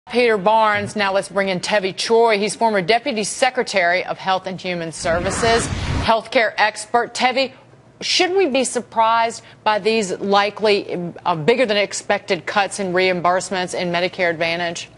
Peter Barnes. Now let's bring in Tevi Troy. He's former Deputy Secretary of Health and Human Services, healthcare expert. Tevi, should we be surprised by these likely bigger than expected cuts in reimbursements in Medicare Advantage?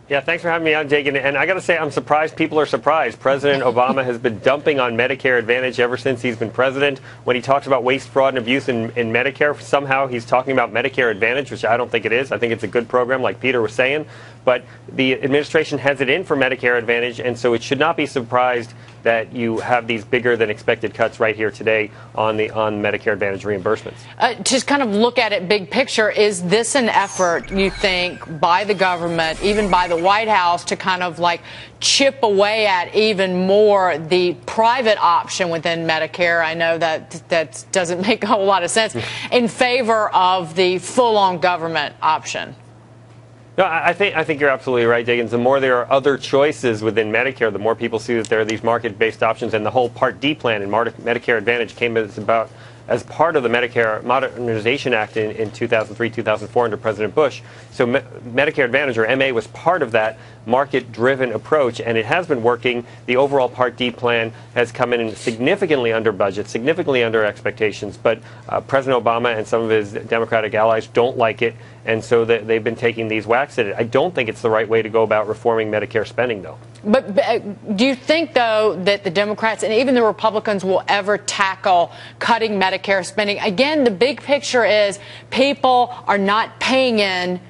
Yeah, thanks for having me on, Jake. And I got to say, I'm surprised people are surprised. President Obama has been dumping on Medicare Advantage ever since he's been president. When he talks about waste, fraud, and abuse in Medicare, somehow he's talking about Medicare Advantage, which I don't think it is. I think it's a good program, like Peter was saying. But the administration has it in for Medicare Advantage, and so it should not be surprised that you have these bigger than expected cuts right here today on Medicare Advantage reimbursements. To kind of look at it big picture, is this an effort, you think, by the government, even by the White House, to kind of like chip away at even more the private option within Medicare? I know that doesn't make a whole lot of sense, in favor of the full-on government option. No, I think you're absolutely right, Diggins. The more there are other choices within Medicare, the more people see that there are these market-based options. And the whole Part D plan in Medicare Advantage came as part of the Medicare Modernization Act in 2003, 2004 under President Bush. So Medicare Advantage, or MA, was part of that market-driven approach, and it has been working. The overall Part D plan has come in significantly under budget, significantly under expectations, but President Obama and some of his Democratic allies don't like it, and so they've been taking these whacks at it. I don't think it's the right way to go about reforming Medicare spending, though. But do you think, though, that the Democrats and even the Republicans will ever tackle cutting Medicare spending? Again, the big picture is people are not paying in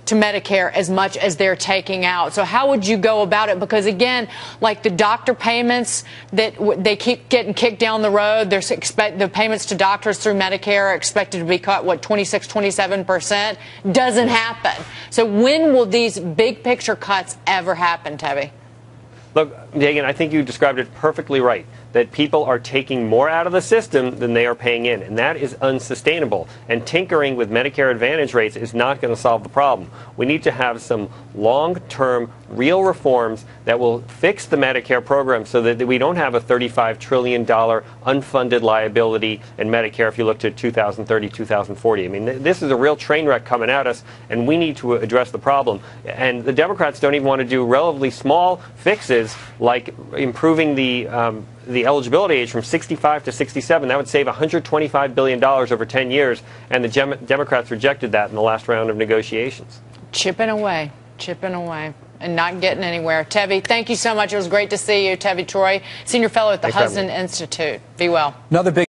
to Medicare as much as they're taking out. So how would you go about it? Because, again, like the doctor payments that they keep getting kicked down the road, the payments to doctors through Medicare are expected to be cut, 26-27%? Doesn't happen. So when will these big picture cuts ever happen, Tevi? Look, Megan, I think you described it perfectly right, that people are taking more out of the system than they are paying in, and that is unsustainable. And tinkering with Medicare Advantage rates is not going to solve the problem. We need to have some long-term, real reforms that will fix the Medicare program so that we don't have a $35 trillion unfunded liability in Medicare if you look to 2030, 2040. I mean, this is a real train wreck coming at us, and we need to address the problem. And the Democrats don't even want to do relatively small fixes like improving the eligibility age from 65 to 67. That would save $125 billion over 10 years, and the Democrats rejected that in the last round of negotiations. Chipping away, and not getting anywhere. Tevi, thank you so much. It was great to see you. Tevi Troy, Senior Fellow at the Hudson Institute. Be well. Another big